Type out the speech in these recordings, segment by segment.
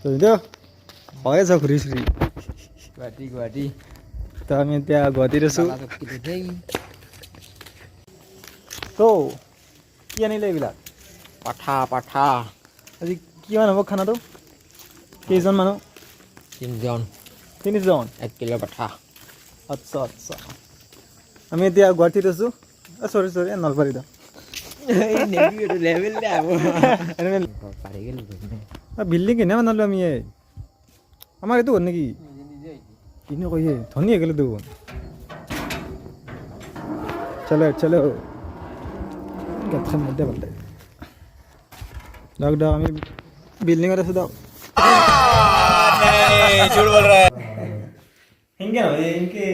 হয় আছা ঘূৰি চুৰি গুৱাহাটী তো আমি এতিয়া গুৱাহাটীত আছোঁ তো কি আনিলে এইবিলাক পাঠা আজি কিমান হ'ব খানাটো কেইজন মানুহ তিনিজন 1 কিলো পাঠা আচ্ছা আচ্ছা আমি এতিয়া গুৱাহাটীত আছোঁ চৰি নলবাৰীত বিল্ডিং কেনে বনালোঁ আমি আমাৰ এইটো ঘৰ নেকি কিনো কয় ধনী হৈ গ'লো দেখোন চলো গেটখন মধ্যে পাতে দিয়ক আমি বিল্ডিঙত আছোঁ দিয়ক ইনকে নহয় ইনকে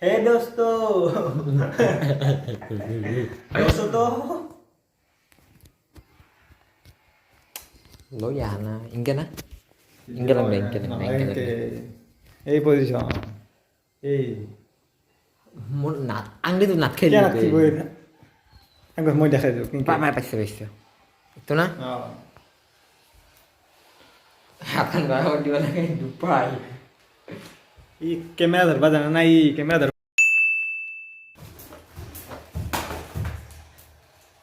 হে দোস্ত lối già nè inke na inke lang এই পজিশন এই মোৰ নাট আংলি তো নাট খেলি কেন কি বই আঙ্গ মই দেখাই দিও কিনকে পাই পাইছে তো না হাতখন গা দিব লাগে দুপাই ই ক্যামেরা ধরবা জানা না ই ক্যামেরা ধর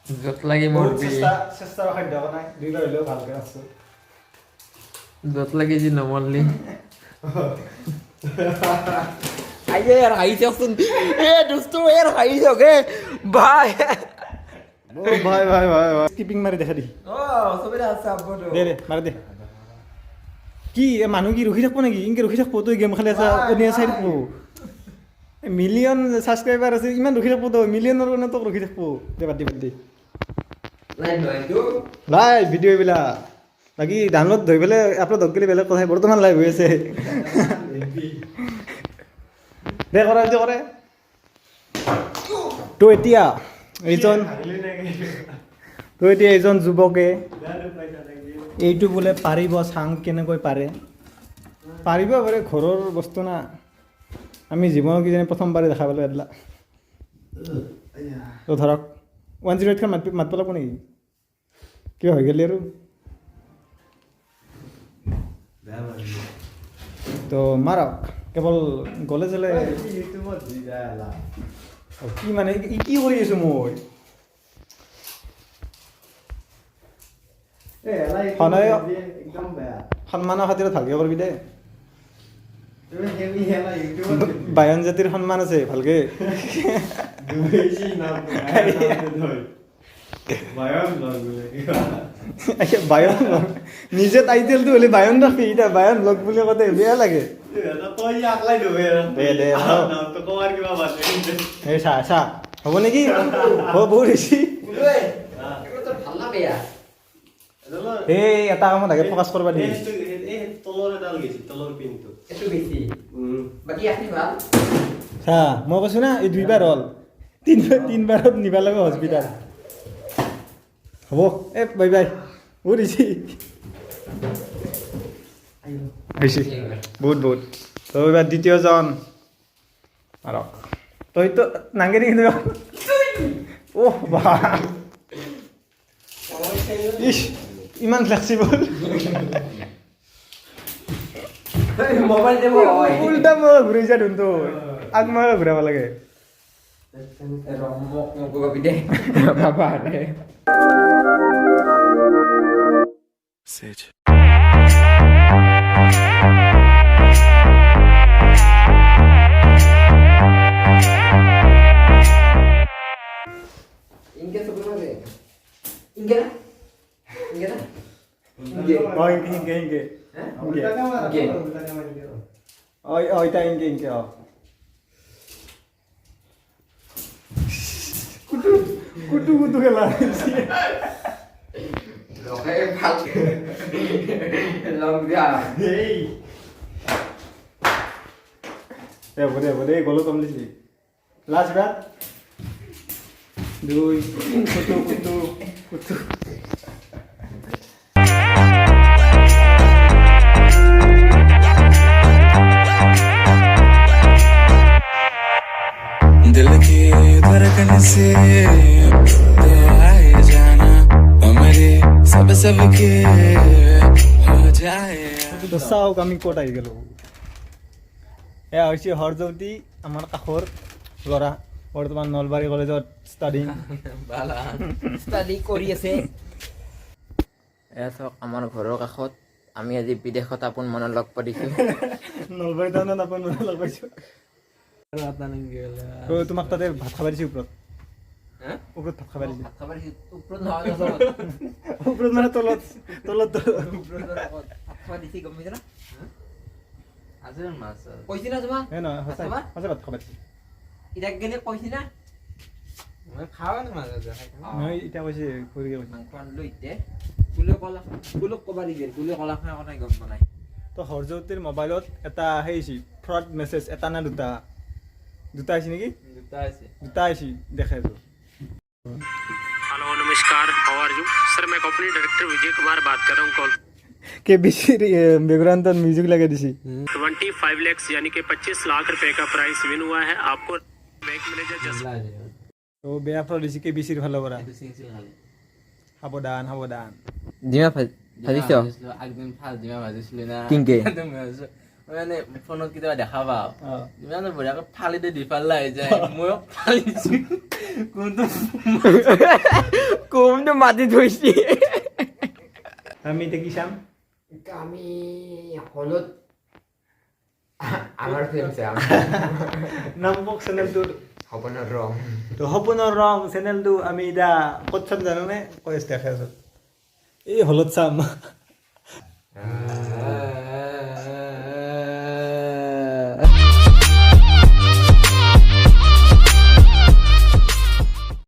যত লাগি মরবি চেষ্টা রাখাই দাও না দুইবার হইলেও ভালকে আছো যত লাগি জি নমরলি আইয়ে यार হাই যাসুন এ দোস্ত यार হাই যাওগে ভাই ও ভাই স্কিপিং মারি দেখা দি ও সবেরা আছে আব্বু দে মার দে কি মানুহ কি ৰখি থাকব নেকি ইনকে ৰখি থাকব তই গেম খেলি আছা অনিয়া চাই থাকব মিলিয়ন সাবস্ক্ৰাইবাৰ আছে ইমান ৰখি থাকব তো মিলিয়নৰ কাৰণে তোক ৰখি থাকব দে বাদ দি লাইভ ভিডিঅ' এইবিলাক বাকী ডাউনলোড হৈ পেলাই আপলোড হৈ গ'লে বেলেগ কথা বৰ্তমান লাইভ হৈ আছে দে কৰে তো এতিয়া এইজন যুৱকে এইটো বোলে পাৰিব চাং কেনেকৈ পাৰিব পাৰে ঘৰৰ বস্তু না আমি জীৱনৰ কিজানি প্ৰথমবাৰে দেখা পালোঁ এইবিলাক তো ধৰক 108খন মাতিব লাগিব নেকি কিবা হৈ গ'লে আৰু তো মাৰক কেৱল গ'লে চলে কি মানে কি কৰি আছোঁ মই সন্মানৰ খাতিৰত ভালকে কৰিবি দে বায়ন জাতিৰ সন্মান আছে ভালকে বায়ন নিজে টাইটেলটো হ'লে বায়ন ৰাখি এতিয়া বায়ন ব্লগ বুলি কওঁতে বেয়া লাগে চা হ'ব নেকি বহুত বেছি এই এটা কামত আগে ফকাছ কৰিব দিয়ে চা মই কৈছোঁ না এই 2 বাৰ হ'ল 3বাৰত নিবা লাগে হস্পিটাল হ'ব বাই বহুত বহুত তো এবাৰ দ্বিতীয়জন আৰু তইতো নাংগেৰি কিন্তু অহ বা ইস ইমান ফ্লেক্সিবল মোবাইল দেব উল্টা মই ঘূৰি যা ধুনটো আগ মই ঘূৰাব লাগে মোক কবি দে বাবা দে Sage. Inke sebenarnya Inke oh inke oh ita inke oh kutu kala Oke, Pak. Long dia. hey boleh golo komplisi last bat দুই kutu दिल की धड़कन से तो आए जाना हमारे सबसे सबके हो जाए তো চাওক আমি ক'ত আহি গ'লো এয়া হৈছে হৰজ্যোতি আমাৰ কাষৰ ল'ৰা বৰ্তমান নলবাৰী কলেজত ষ্টাডিং ষ্টাডি কৰি আছে এয়া চাওক আমাৰ ঘৰৰ কাষত আমি আজি বিদেশত আপোন মনত লগ পাইছোঁ নলবাৰী টাউনত আপুনি লগ পাইছোঁ তোমাক তাতে ভাত খাব দিছে ওপৰত ওপৰত ভাত খাব দিছে ওপৰত নহয় ওপৰত মানে তলত তলত গম পাইছা না কৈছি না তোমাক এই নহয় সঁচাই সঁচা ভাত খাব দিছে ইটাক গেলে কৈছি না নহয় এতিয়া কৈছে ফুৰিকে কৈছে মাংস আনলো ইতে গুলো কবা দিছিল গুলো কলা খাই কথা গম পোৱা নাই তো হৰজ্যোতিৰ মোবাইলত এটা হেৰিছি ফ্ৰড মেছেজ এটা না দুটা দুটা আহিছে নেকি দুটা আহিছে দেখাই আছো हेलो नमस्कार हाउ आर यू सर मैं कंपनी डायरेक्टर विजय कुमार बात कर रहा हूँ कॉल কেবিচিৰ বেকগ্ৰাউণ্ডত মিউজিক লগাই দিছে 25 लाख यानी कि 25 लाख रुपए का प्राइस विन हुआ है आपको बैंक मैनेजर जस्ट তো বেয়া ফ্ৰড দিছে কেবিচিৰ ফালৰ পৰা সাৱধান সাৱধান ডিমা ভাজিছ একদিন ফাৰ্ষ্ট ডিমা ভাজিছিলি না কিংকে মানে ফোনত কেতিয়াবা দেখা পাওঁ অঁ ইমান বঢ়িয়াকৈ ফালি দি দিফাল্লা হৈ যায় ময়ো ফালিছোঁ কোনটো কোমটো মাতি থৈছি আমি এতিয়া কি চাম আমি হলত আমাৰ ফিল্ম চাম নাম কওক চেনেলটোৰ সপনৰ ৰং তো সপোনৰ ৰং চেনেলটো আমি এতিয়া ক'ত চাম জানোনে কৈ দেখাই আছো এই হলত চাম